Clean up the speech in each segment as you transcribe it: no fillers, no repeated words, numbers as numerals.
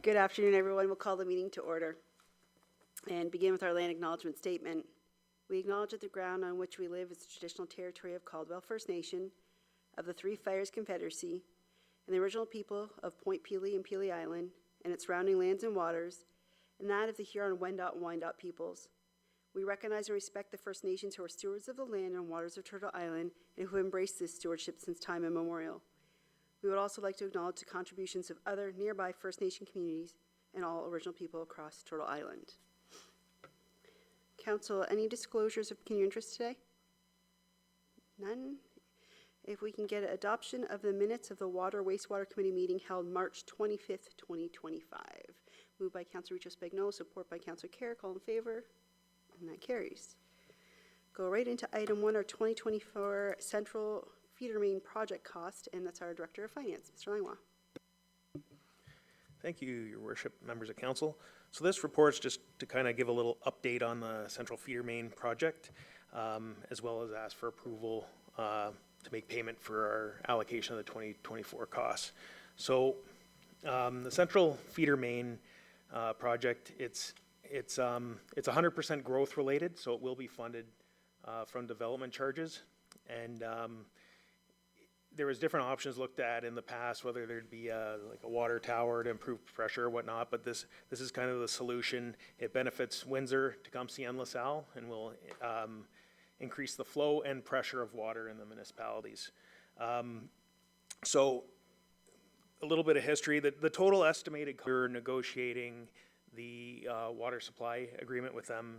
Good afternoon, everyone. We'll call the meeting to order and begin with our land acknowledgement statement. We acknowledge that the ground on which we live is the traditional territory of Caldwell First Nation, of the Three Fires Confederacy, and the original people of Point Pelee and Pelee Island and its surrounding lands and waters, and that of the Huron-Wendat and Wyandot peoples. We recognize and respect the First Nations who are stewards of the land and waters of Turtle Island and who have embraced this stewardship since time immemorial. We would also like to acknowledge the contributions of other nearby First Nation communities and all original people across Turtle Island. Council, any disclosures of community interest today? None? If we can get adoption of the minutes of the Water Wastewater Committee meeting held March 25th, 2025. Moved by Councilor Richo-Spagnuolo, support by Councilor Carrick. All in favor? And that carries. Go right into item 1, our 2024 Central Feeder Main project cost, and that's our Director of Finance, Mr. Langlois. Thank you, Your Worship, members of Council. So this report's just to kind of give a little update on the Central Feeder Main project, as well as ask for approval to make payment for our allocation of the 2024 costs. So the Central Feeder Main project, it's 100% growth related, so it will be funded from development charges. And there was different options looked at in the past, whether there'd be like a water tower to improve pressure or whatnot, but this is kind of the solution. It benefits Windsor, Tecumseh, and LaSalle, and will increase the flow and pressure of water in the municipalities. So a little bit of history. The total estimated, we're negotiating the water supply agreement with them.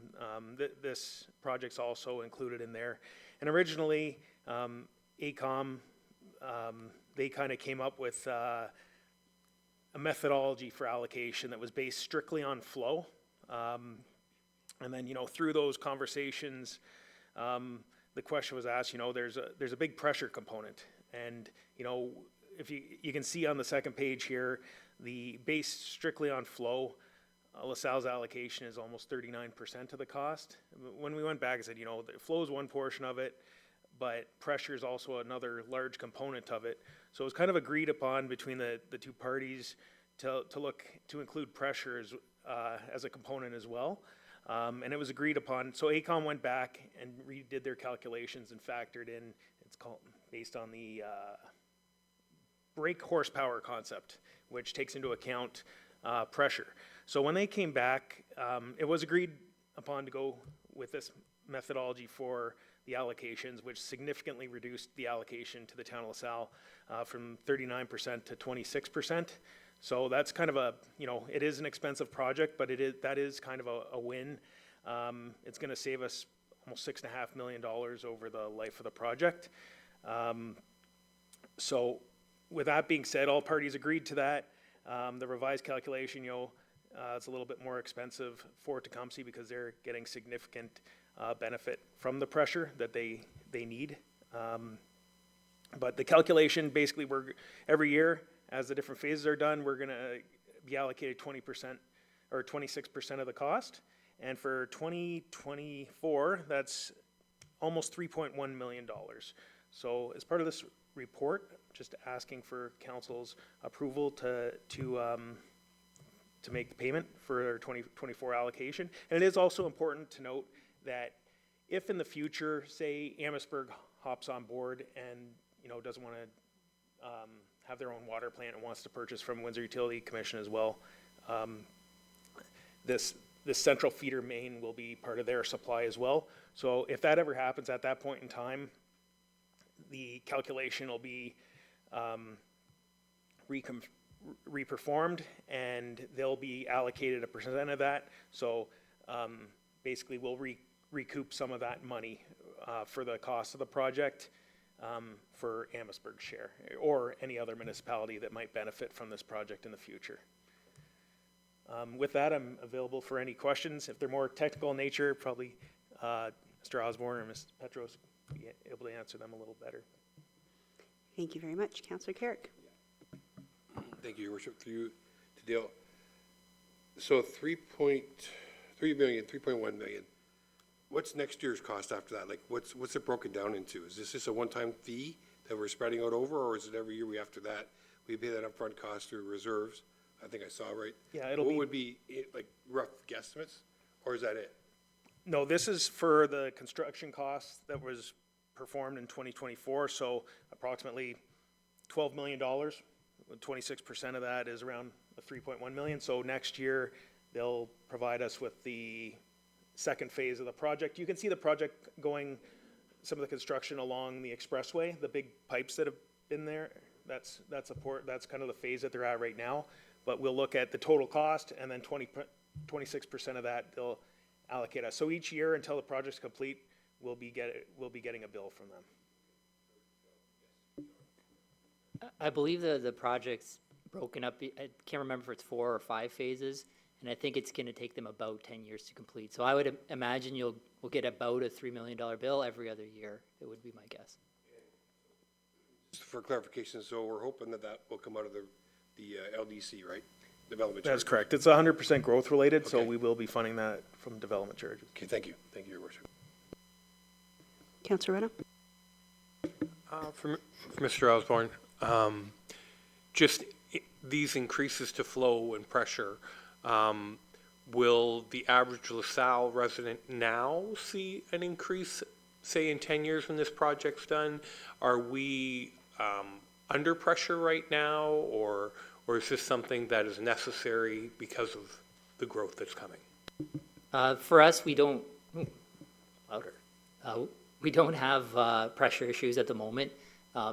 This project's also included in there. And originally, AECOM, they kind of came up with a methodology for allocation that was based strictly on flow. And then, through those conversations, the question was asked, there's a big pressure component. And, if you can see on the second page here, the based strictly on flow, LaSalle's allocation is almost 39% of the cost. When we went back and said, the flow is one portion of it, but pressure is also another large component of it. So it was kind of agreed upon between the two parties to look to include pressure as a component as well. And it was agreed upon. So AECOM went back and redid their calculations and factored in, it's called based on the brake horsepower concept, which takes into account pressure. So when they came back, it was agreed upon to go with this methodology for the allocations, which significantly reduced the allocation to the town of LaSalle from 39% to 26%. So that's kind of it is an expensive project, but that is kind of a win. It's going to save us almost $6.5 million over the life of the project. So with that being said, all parties agreed to that. The revised calculation, it's a little bit more expensive for Tecumseh because they're getting significant benefit from the pressure that they need. But the calculation, basically, every year, as the different phases are done, we're going to be allocated 20% or 26% of the cost. And for 2024, that's almost $3.1 million. So as part of this report, just asking for council's approval to make the payment for our 2024 allocation. And it is also important to note that if in the future, say Amherstburg hops on board and doesn't want to have their own water plant and wants to purchase from Windsor Utility Commission as well, this central feeder main will be part of their supply as well. So if that ever happens at that point in time, the calculation will be reperformed, and they'll be allocated a percent of that. So basically we'll recoup some of that money for the cost of the project for Amherstburg's share or any other municipality that might benefit from this project in the future. With that, I'm available for any questions. If they're more technical in nature, probably Mr. Osborne or Ms. Petros will be able to answer them a little better. Thank you very much. Councillor Carrick. Thank you, Your Worship. Through you to Dale. So 3.1 million. What's next year's cost after that? Like, what's it broken down into? Is this just a one-time fee that we're spreading out over, or is it every year we after that we pay that upfront cost through reserves, I think I saw right. Yeah, it'll What be- would be, like, rough guesstimates, or is that it? No, this is for the construction costs that was performed in 2024, so approximately $12 million. 26% of that is around 3.1 million. So next year, they'll provide us with the second phase of the project. You can see the project going, some of the construction along the expressway, the big pipes that have been there. That's kind of the phase that they're at right now. But we'll look at the total cost, and then 26% of that they'll allocate us. So each year until the project's complete, we'll be getting a bill from them. I believe the project's broken up, I can't remember if it's 4 or 5 phases, and I think it's gonna take them about 10 years to complete. So I would imagine we'll get about a $3 million bill every other year, it would be my guess. Just for clarification, so we're hoping that will come out of the LDC, right? Development That's charge. correct. It's 100% growth related, so Okay. we will be funding that from development charges. Okay, thank you. Thank you, Your Worship. Councillor Rena? For Mr. Osborne, just these increases to flow and pressure, will the average LaSalle resident now see an increase, say in 10 years when this project's done? Are we under pressure right now, or is this something that is necessary because of the growth that's coming? For us, we don't, louder. We don't have pressure issues at the moment.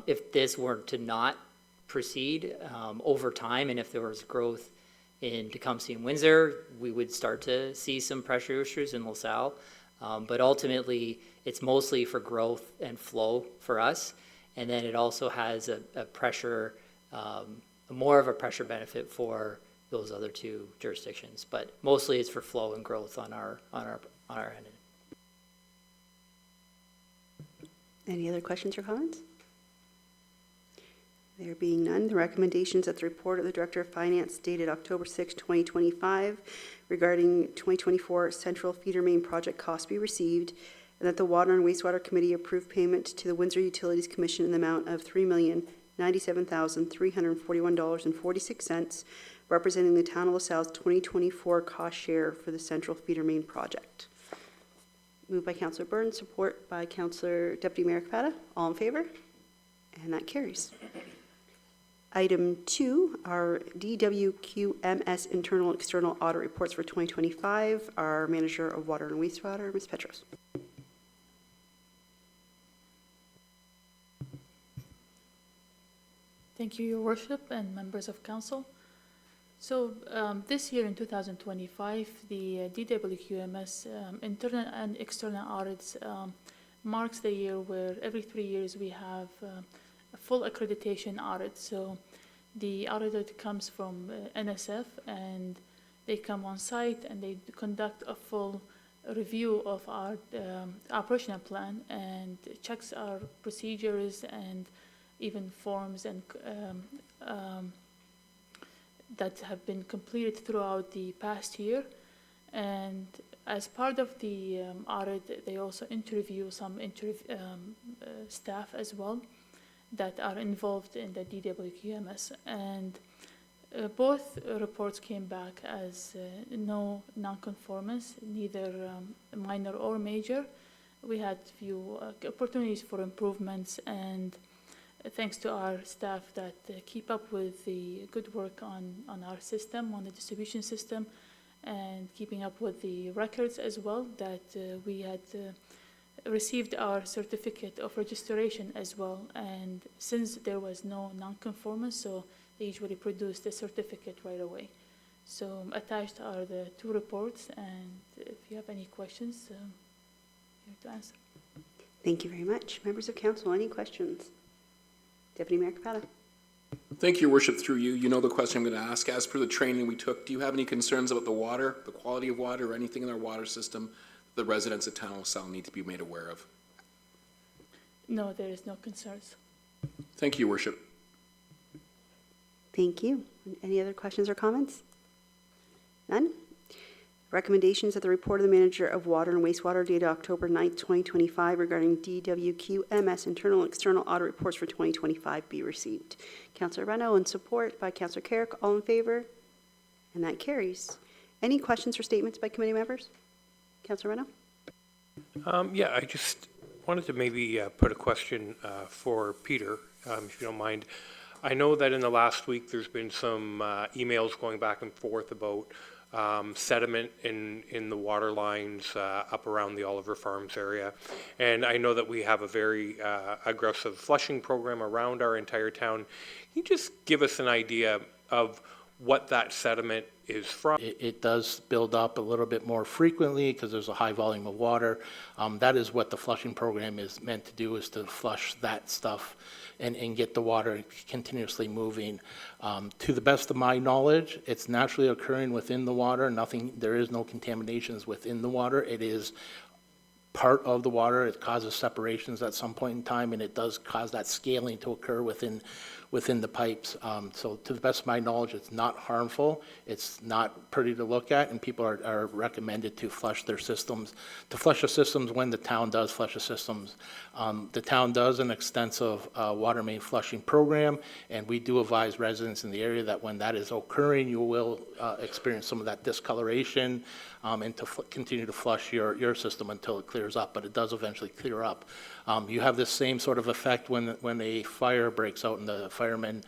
If this were to not proceed over time, and if there was growth in Tecumseh and Windsor, we would start to see some pressure issues in LaSalle. But ultimately, it's mostly for growth and flow for us. And then it also has a pressure, more of a pressure benefit for those other two jurisdictions. But mostly it's for flow and growth on our end. Any other questions or comments? There being none, the recommendations at the report of the Director of Finance dated October 6, 2025, regarding 2024 Central Feeder Main Project costs be received, and that the Water and Wastewater Committee approve payment to the Windsor Utilities Commission in the amount of $3,097,341.46, representing the Town of LaSalle's 2024 cost share for the Central Feeder Main Project. Moved by Councillor Burns, support by Councillor Deputy Mayor Capata. All in favor? And that carries. Item 2, our DWQMS internal and external audit reports for 2025. Our Manager of Water and Wastewater, Ms. Petros. Thank you, Your Worship, and members of council. So this year in 2025, the DWQMS internal and external audits marks the year where every 3 years we have a full accreditation audit. So the auditor comes from NSF, and they come on site and they conduct a full review of our operational plan and checks our procedures and even forms and that have been completed throughout the past year. And as part of the audit, they also interview some staff as well that are involved in the DWQMS. And both reports came back as no non-conformance, neither minor or major. We had few opportunities for improvements, and thanks to our staff that keep up with the good work on our system, on the distribution system, and keeping up with the records as well, that we had received our certificate of registration as well. And since there was no non-conformance, so they usually produce the certificate right away. So attached are the 2 reports, and if you have any questions, here to answer. Thank you very much. Members of council, any questions? Deputy Mayor Capata. Thank you, Your Worship. Through you, you know the question I'm going to ask. As per the training we took, do you have any concerns about the water, the quality of water, or anything in our water system the residents of Town of LaSalle need to be made aware of? No, there is no concerns. Thank you, Your Worship. Thank you. Any other questions or comments? None? Recommendations that the report of the manager of water and wastewater dated October 9th, 2025 regarding DWQMS internal and external audit reports for 2025 be received. Councillor Reno, and support by Councillor Carrick. All in favor? And that carries. Any questions or statements by committee members? Councillor Reno? Yeah, I just wanted to maybe put a question for Peter, if you don't mind. I know that in the last week, there's been some emails going back and forth about sediment in the water lines up around the Oliver Farms area. And I know that we have a very aggressive flushing program around our entire town. Can you just give us an idea of what that sediment is from? It does build up a little bit more frequently because there's a high volume of water. That is what the flushing program is meant to do, is to flush that stuff and get the water continuously moving. To the best of my knowledge, it's naturally occurring within the water. There is no contaminations within the water. It is part of the water. It causes separations at some point in time, and it does cause that scaling to occur within the pipes. So to the best of my knowledge, it's not harmful. It's not pretty to look at, and people are recommended to flush their systems, when the town does flush the systems. The town does an extensive water main flushing program, and we do advise residents in the area that when that is occurring, you will experience some of that discoloration, and to continue to flush your system until it clears up, but it does eventually clear up. You have this same sort of effect when a fire breaks out and the firemen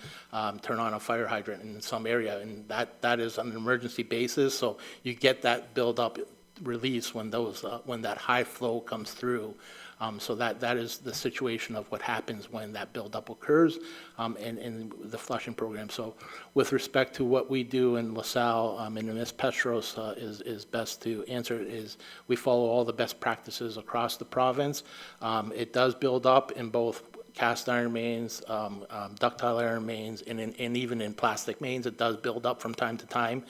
turn on a fire hydrant in some area, and that is on an emergency basis, so you get that build-up release when that high flow comes through. So that is the situation of what happens when that buildup occurs, in the flushing program. So with respect to what we do in LaSalle, and Ms. Petros is best to answer, is we follow all the best practices across the province. It does build up in both cast iron mains, ductile iron mains, and even in plastic mains. It does build up from time to time.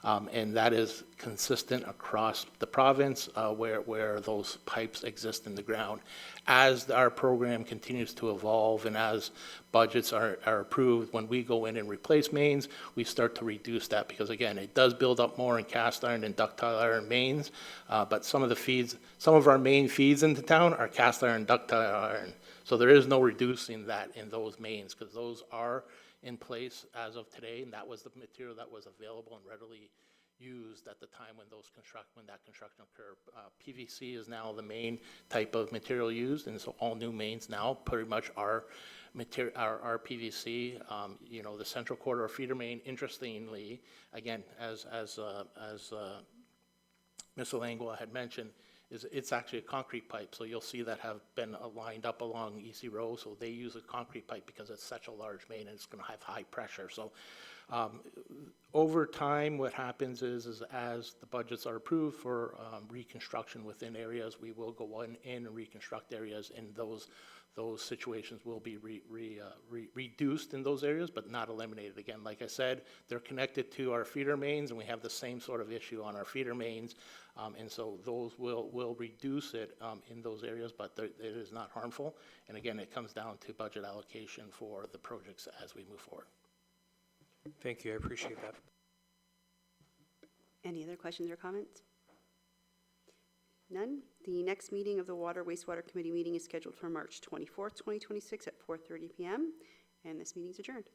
And that is consistent across the province where those pipes exist in the ground. As our program continues to evolve and as budgets are approved, when we go in and replace mains, we start to reduce that because, again, it does build up more in cast iron and ductile iron mains, but some of our main feeds into town are cast iron, ductile iron. So there is no reducing that in those mains because those are in place as of today, and that was the material that was available and readily used at the time when that construction occurred. PVC is now the main type of material used, and so all new mains now pretty much are PVC. The central corridor feeder main, interestingly, again, as Ms. Langua had mentioned, it's actually a concrete pipe, so you'll see that have been lined up along EC Row, so they use a concrete pipe because it's such a large main and it's going to have high pressure. So over time, what happens is as the budgets are approved for reconstruction within areas, we will go in and reconstruct areas, and those situations will be reduced in those areas, but not eliminated. Again, like I said, they're connected to our feeder mains, and we have the same sort of issue on our feeder mains, and so those will reduce it in those areas, but it is not harmful. And again, it comes down to budget allocation for the projects as we move forward. Thank you, I appreciate that. Any other questions or comments? None. The next meeting of the Water Wastewater Committee meeting is scheduled for March 24th, 2026 at 4:30 p.m. And this meeting is adjourned.